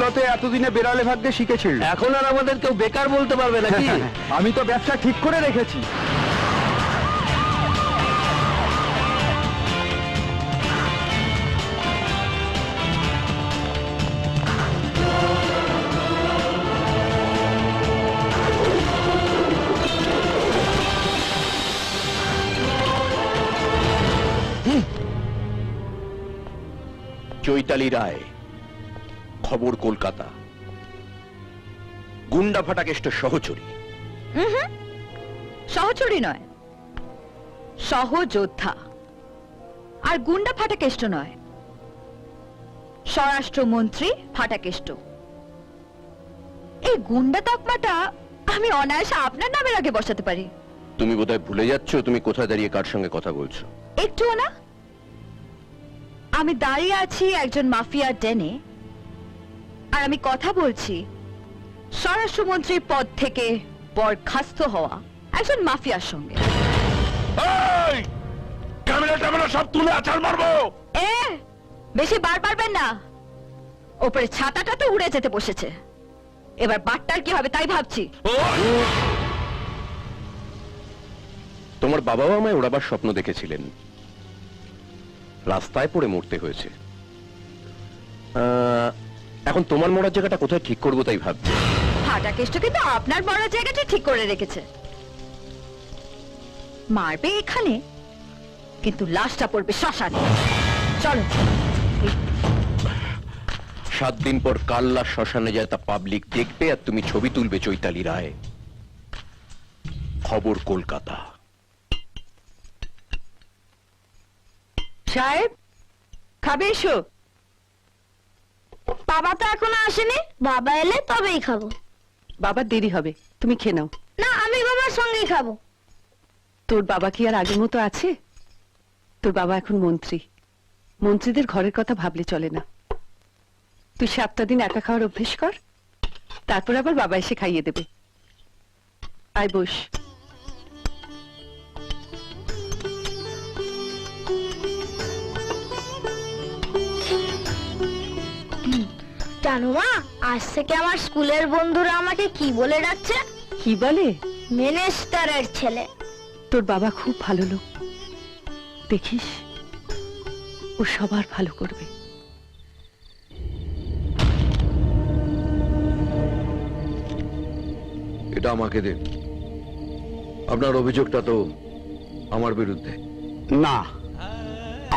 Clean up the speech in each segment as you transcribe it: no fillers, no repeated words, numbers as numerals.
তোমরা তো এতদিনে বেড়ালে ভাগ্যে শিখেছিলে। এখন আর আমাদের কেউ বেকার বলতে পারবে নাকি? আমি তো ব্যবসা ঠিক করে রেখেছি। চৈতালি রায়, খবর কলকাতা। গুন্ডা ফাটাকেষ্ট সহচরী। সহচরী নয়, সহযোদ্ধা। আর গুন্ডা ফাটাকেষ্ট নয়, স্বরাষ্ট্রমন্ত্রী ফাটাকেষ্ট। এই গুন্ডা তকমাটা আমি অনায়াসে আপনার নামের আগে বসাতে পারি। তুমি বোধহয় ভুলে যাচ্ছ তুমি কোথায় দাঁড়িয়ে কার সঙ্গে কথা বলছো। একটুও না। আমি দাঁড়িয়ে আছি একজন মাফিয়ার ডেনে, আর আমি কথা বলছি স্বরাষ্ট্রমন্ত্রীর পদ থেকে বরখাস্ত হওয়া একজন মাফিয়ার সঙ্গে। ক্যামেরা সব তুলে আছাড় মারবো। বেশি বার পারবেন না। ওপরে ছাতাটা তো উড়ে যেতে বসেছে, এবার বাটটার কি হবে তাই ভাবছি। তোমার বাবাও আমায় ওড়াবার স্বপ্ন দেখেছিলেন, রাস্তায় পড়ে মরতে হয়েছে। এখন তোমার মরার জায়গাটা কোথায় ঠিক করবো তাই ভাবছি। ফাটাকেষ্ট কিন্তু আপনার মরার জায়গাটা ঠিক করে রেখেছে। মারবে এখানে, কিন্তু লাশটা পড়বে শ্মশানে। চলো। 7 দিন পর কাল্লা শ্মশানে যায় তা পাবলিক দেখবে, আর তুমি ছবি তুলবে চৈতালি রায়। খবর কলকাতা। সাহেব, খাবে এসো। বাবা তো এখনো আসেনি, বাবা এলে তবেই খাবো। বাবার দেরি হবে, তুমি খেয়ে নাও। না, আমি বাবার সঙ্গেই খাবো। তোর বাবা কি আর আগের মতো আছে? তোর বাবা এখন মন্ত্রী, মন্ত্রীদের ঘরের কথা ভাবলে চলে না। তুই 7টা দিন একা খাওয়ার অভ্যেস কর, তারপর আবার বাবা এসে খাইয়ে দেবে। আয় বস। জানো মা, আজ থেকে আমার স্কুলের বন্ধুরা আমাকে কি বলে ডাকছে? কি বলে? মিনিস্টারের ছেলে। তোর বাবা খুব ভালো লোক, দেখিস ও সবার ভালো করবে। এটা আমাকে দিন। আপনার অভিযোগটা তো আমার বিরুদ্ধে না,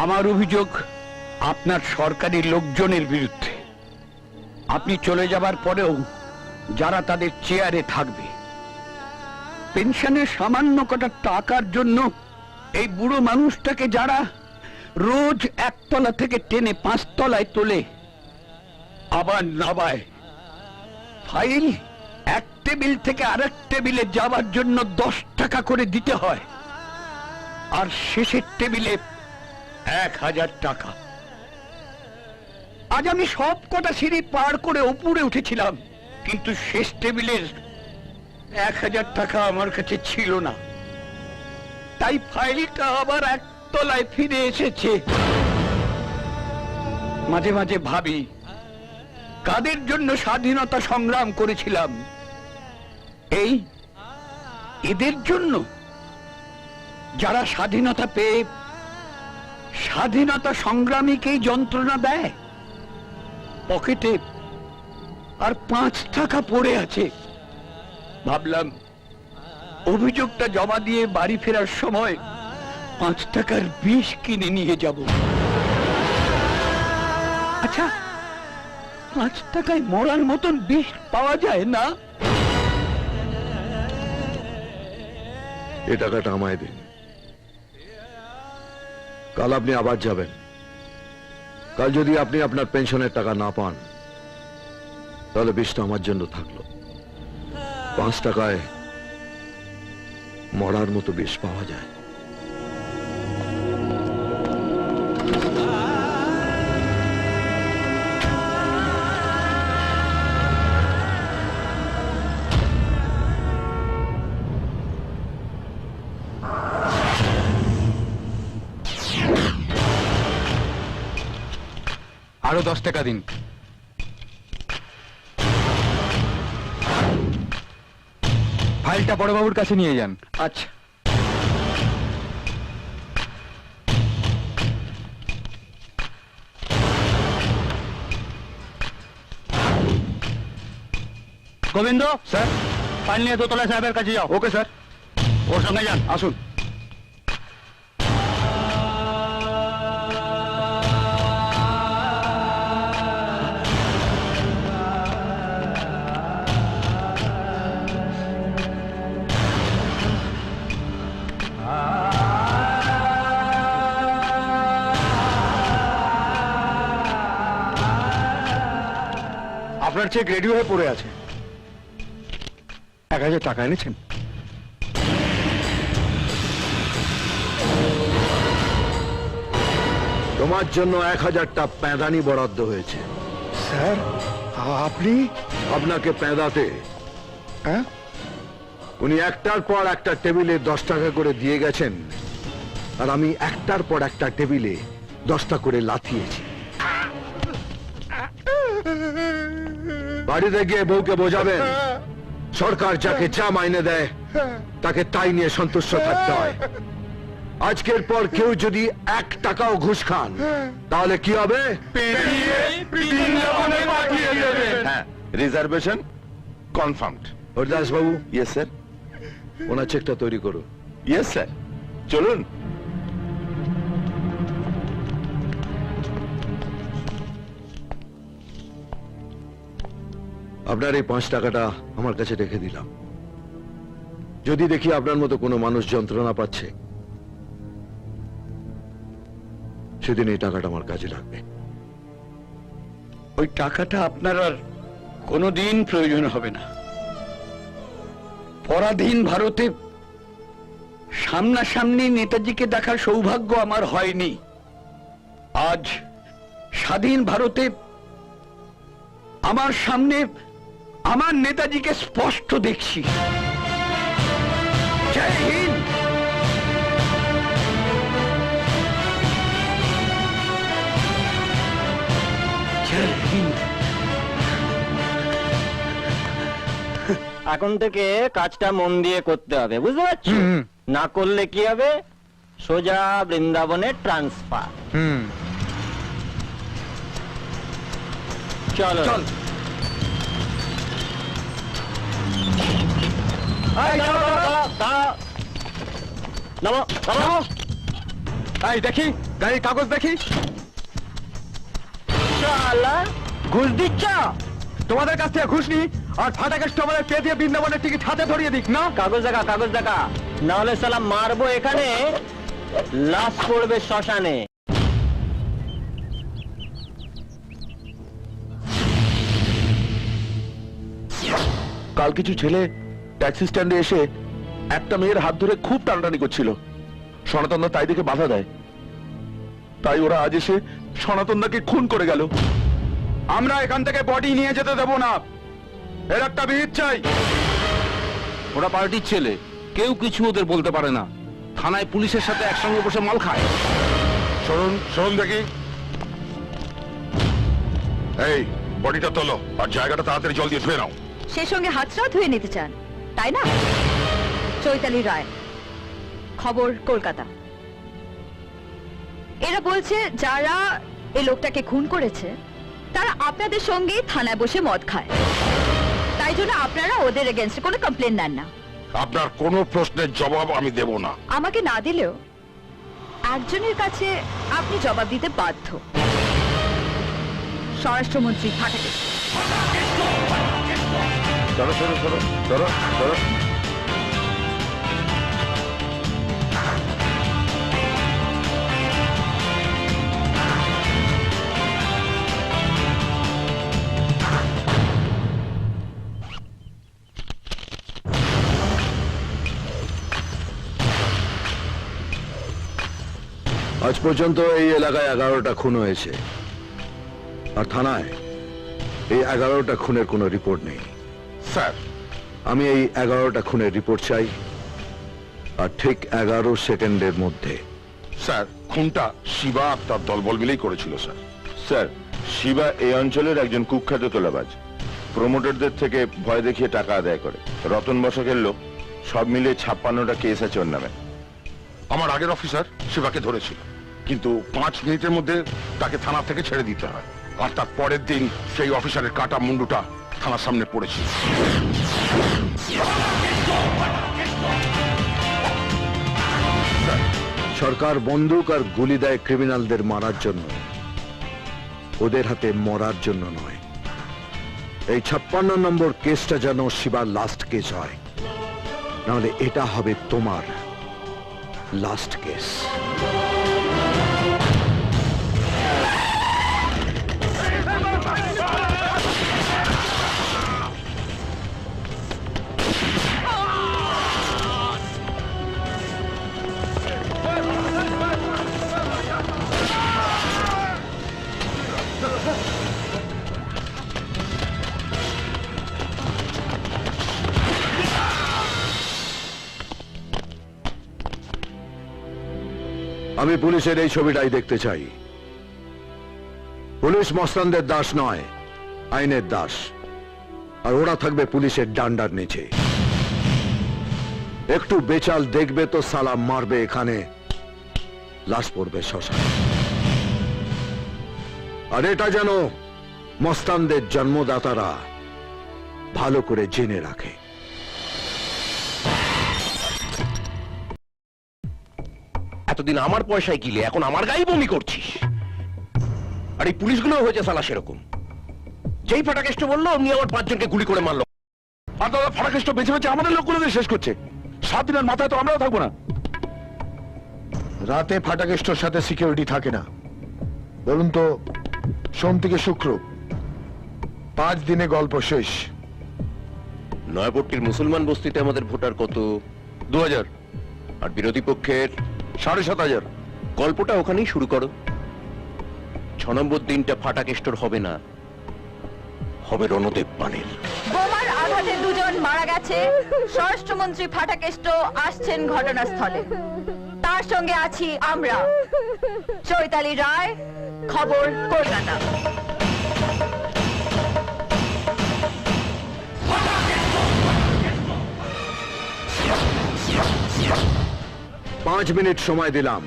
আমার অভিযোগ আপনার সরকারি লোকজনের বিরুদ্ধে। আপনি চলে যাবার পরেও যারা তাদের চেয়ারে থাকবে, পেনশনের সামান্য কটা টাকার জন্য এই বুড়ো মানুষটাকে যারা রোজ 1 তলা থেকে টেনে 5 তলায় তোলে, আবার নামায়, ফাইল এক টেবিল থেকে আরেক টেবিলে যাওয়ার জন্য 10 টাকা করে দিতে হয়, আর শেষের টেবিলে 1000 টাকা। আজ আমি সব কটা সিঁড়ি পার করে উপরে উঠেছিলাম, কিন্তু শেষ টেবিলের 1000 টাকা আমার কাছে ছিল না। তাই ফাইলটা আবার 1 তলায় ফিরে এসেছে। মাঝে মাঝে ভাবি, কাদের জন্য স্বাধীনতা সংগ্রাম করেছিলাম? এই এদের জন্য, যারা স্বাধীনতা পেয়ে স্বাধীনতা সংগ্রামীকেই যন্ত্রণা দেয়। পকেটে আর 5 টাকা পড়ে আছে। ভাবলাম অভিযোগটা জমা দিয়ে বাড়ি ফেরার সময় 5 টাকার বিষ কিনে নিয়ে যাব। আচ্ছা, 5 টাকায় মরার মতন বিষ পাওয়া যায় না? এ টাকাটা আমায় দিন। কাল আপনি আবার যাবেন। কাল যদি আপনি আপনার পেনশনের টাকা না পান, তাহলে বিষটা আমার জন্য থাকলো। 5 টাকায় মরার মতো বিষ পাওয়া যায়। আরো 10 টাকা দিন। ফাইলটা বড়বাবুর কাছে নিয়ে যান। আচ্ছা। গোবিন্দ স্যার, ফাইল নিয়ে দোতলা সাহেবের কাছে যাও। Okay sir. ওর সঙ্গে যান। আসুন। আপনার চেক রেডি হয়ে পড়ে আছে। 1000 টাকা এনেছেন? তোমার জন্য 1000টা প্যাঁদানি বরাদ্দ হয়েছে। স্যার, আপনি? আপনাকে প্যাঁদাতে হ্যাঁ? উনি একটার পর একটা টেবিলে 10 টাকা করে দিয়ে গেছেন, আর আমি একটার পর একটা টেবিলে 10টা করে লাথিয়েছি। বাড়িতে গিয়ে বউকে বোঝাবেন সরকার যাকে যা মাইনে দেয় তাকে তাই নিয়ে সন্তুষ্ট থাকতে হয়। আজকের পর কেউ যদি 1 টাকাও ঘুষ খান তাহলে কি হবে? হ্যাঁ, রিজার্ভেশন কনফার্মড। হরিদাস বাবু, ইয়েস স্যার। ওনার চেকটা তৈরি করুন। ইয়েস স্যার, চলুন। আপনার এই 5 টাকাটা আমার কাছে রেখে দিলাম। যদি দেখি আপনার মতো কোনো মানুষ যন্ত্রণা পাচ্ছে, সেদিন এই টাকাটা আমার কাজে লাগবে। ওই টাকাটা আপনার আর কোনোদিন প্রয়োজন হবে না। পরাধীন ভারতে সামনাসামনি নেতাজিকে দেখার সৌভাগ্য আমার হয়নি। আজ স্বাধীন ভারতে আমার সামনে আমার নেতাজিকে স্পষ্ট দেখছি। জয় হিন্দ। জয় হিন্দ। এখন থেকে কাজটা মন দিয়ে করতে হবে, বুঝতে পারছো? না করলে কি হবে? সোজা বৃন্দাবনে ট্রান্সফার। চলো চল। এই দেখি গাড়ির কাগজ দেখি। ঘুষ দিচ্ছ? তোমাদের কাছ থেকে ঘুষ নি, আর ফাটাকে স্টমারে পে দিয়ে বৃন্দাবনের টিকিট হাতে ধরিয়ে দিক না। কাগজ দেখা, কাগজ দেখা, না হলে সালা মারবো এখানে, লাশ পড়বে শ্মশানে। কাল কিছু ছেলে ট্যাক্সি স্ট্যান্ডে এসে একটা মেয়ের হাত ধরে খুব টানাটানি করছিল। সনাতনদা তাই দেখে বাধা দেয়, তাই ওরা আজ এসে সনাতনদাকে খুন করে গেল। আমরা এখান থেকে বডি নিয়ে যেতে দেব না, এর একটা বিহিত চাই। ওরা পার্টির ছেলে, কেউ কিছু ওদের বলতে পারে না। থানায় পুলিশের সাথে একসঙ্গে বসে মাল খায়। শুনুন শুনুন দেখি, এই বডিটা তোলো আর জায়গাটা তাড়াতাড়ি জল দিয়ে ধুয়ে নাও। সে সঙ্গে হাতটাও ধুয়ে নিতে চান, তাই না? চৈতালি রায়, খবর কলকাতা। এরা বলছে যারা এই লোকটাকে খুন করেছে তারা আপনাদের সঙ্গে থানায় বসে মদ খায়, তাই জন্য আপনারা ওদের এগেনস্টে কোনো কমপ্লেন নেন না। আপনার কোনো প্রশ্নের জবাব আমি দেব না। আমাকে না দিলেও একজনের কাছে আপনি জবাব দিতে বাধ্য। স্বরাষ্ট্রমন্ত্রী ফাটাকে। চলো চলো চলো চলো চলো। আজ পর্যন্ত এই এলাকায় 11টা খুন হয়েছে, আর থানায় এই 11টা খুনের কোনো রিপোর্ট নেই। স্যার, আমি এই 11টা খুনের রিপোর্ট চাই, আর ঠিক 11 সেকেন্ডের মধ্যে। স্যার, খুনটা শিবা আক্তার দলবল মিলেই করেছিল স্যার। স্যার, শিবা এই অঞ্চলের একজন কুখ্যাত তোলাবাজ। প্রমোটারদের থেকে ভয় দেখিয়ে টাকা আদায় করে। রতন বসাকের লোক, সব মিলে 56টা কেস আছে ওর নামে। আমার আগের অফিসার শিবাকে ধরেছিল, কিন্তু 5 মিনিটের মধ্যে তাকে থানা থেকে ছেড়ে দিতে হয়, আর তার পরের দিন সেই অফিসারের কাটা মুন্ডুটা থানার সামনে পড়েছিল। সরকার বন্দুক আর গুলি দেয় ক্রিমিনালদের মারার জন্য, ওদের হাতে মরার জন্য নয়। এই 56 নম্বর কেসটা যেন শিবার লাস্ট কেস হয়, নাহলে এটা হবে তোমার লাস্ট কেস। আমি পুলিশের এই ছবিটাই দেখতে চাই। পুলিশ মস্তানদের দাস নয়, আইনের দাস, আর ওরা থাকবে পুলিশের ডান্ডার নিচে। একটু বেচাল দেখবে তো সালাম মারবে এখানে, লাশ পড়বে শ্মশানে। আর এটা যেন মস্তানদের জন্মদাতারা ভালো করে জেনে রাখে। এতদিন আমার পয়সায় গিলে এখন আমার গায়ে বমি করছিস। আর এই পুলিশগুলো হয়েছে সালা সেরকম, যেই ফাটাকেষ্ট বললো অমনি আমার 5 জনকে গুলি করে মারলো। আর দাদা ফারাকেষ্ট বেছে বেছে আমাদের লোকগুলোকে শেষ করছে। 7 দিনের মাথায় তো আমরাও থাকবো না। রাতে ফাটাকেষ্টর সাথে সিকিউরিটি থাকে না। বলুন তো, সোম থেকে শুক্র 5 দিনে গল্প শেষ। নয়াপট্টির মুসলমান বস্তিতে আমাদের ভোটার কত? 2000। আর বিরোধী পক্ষের 7,500। গল্পটা ওখানেই শুরু করো। 6 নম্বর দিনটা ফাটাকেষ্টর হবে না, হবে রণদেব পানের। বোমার আঘাতে 2 জন মারা গেছে। স্বরাষ্ট্রমন্ত্রী ফাটাকেষ্ট আসছেন ঘটনাস্থলে, তার সঙ্গে আছি আমরা, চৈতালি রায়, খবর কলকাতা। পাঁচ মিনিট সময় দিলাম,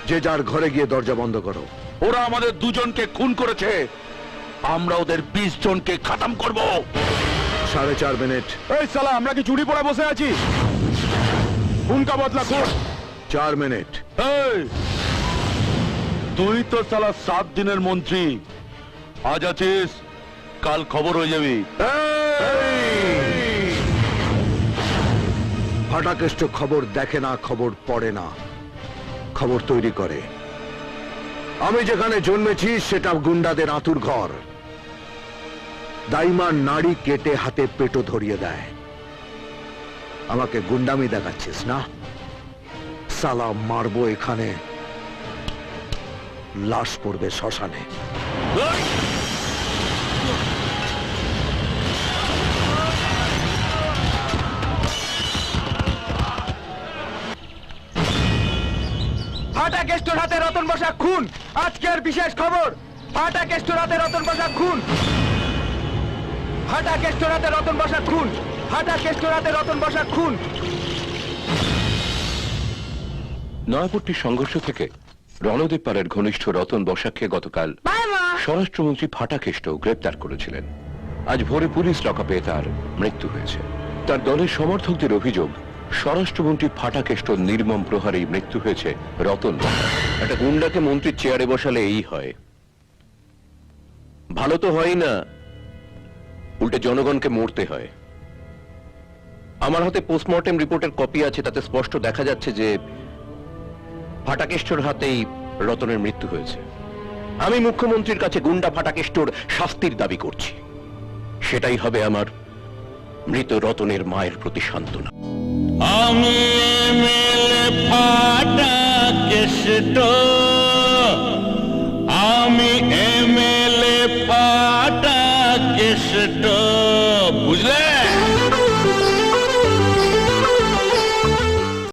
যে যার ঘরে গিয়ে দরজা বন্ধ করো। ওরা আমাদের 2 জনকে খুন করেছে, আমরা ওদের 20 জনকে খতম করব। 4.5 মিনিট। এই সালা, আমরা কি চুরি পড়ে বসে আছি? খুন কা বদলা খুন। 4 মিনিট। এই, তুই তো সালা 7 দিনের মন্ত্রী, আজ আছিস, কাল খবর হয়ে যাবি। ফাটাকেষ্ট খবর দেখে না, খবর পড়ে না, খবর তৈরি করে। আমি যেখানে জন্মেছি সেটা গুন্ডাদের আতুর ঘর। দাইমা নাড়ি কেটে হাতে পেটো ধরিয়ে দেয়। আমাকে গুন্ডামি দেখাচ্ছিস না? সালা মারবো এখানে, লাশ পড়বে শ্মশানে। ফাটাকেষ্টর হাতে রতন বসা খুন, আজকের বিশেষ খবর। ফাটাকেষ্টর হাতে রতন বসা খুন, ফাটাকেষ্টর হাতে রতন বসা খুন, ফাটাকেষ্টর হাতে রতন বসা খুন। নয়াপট্টির সংঘর্ষ থেকে রণদেব পালের ঘনিষ্ঠ রতন বসাককে গতকাল স্বরাষ্ট্রমন্ত্রী ফাটাকেষ্ট গ্রেপ্তার করেছিলেন। আজ ভোরে পুলিশ লকআপে তার মৃত্যু হয়েছে। তার দলের সমর্থকদের অভিযোগ, স্বরাষ্ট্রমন্ত্রী ফাটাকেষ্ট নির্মম প্রহারেই মৃত্যু হয়েছে রতন বসাক। একটা গুন্ডাকে মন্ত্রীর চেয়ারে বসালে এই হয়, ভালো তো হয় না, উল্টে জনগণকে মরতে হয়। আমার হাতে পোস্টমর্টেম রিপোর্টের কপি আছে, তাতে স্পষ্ট দেখা যাচ্ছে যে ফাটাকেষ্টর হাতেই রতনের মৃত্যু হয়েছে। আমি মুখ্যমন্ত্রীর কাছে গুন্ডা ফাটাকেষ্টর শাস্তির দাবি করছি। সেটাই হবে আমার মৃত রতনের মায়ের প্রতি সান্ত্বনা। আমি এমএলএ ফাটাকেষ্ট, আমি এমএলএ ফাটাকেষ্ট, বুঝলে?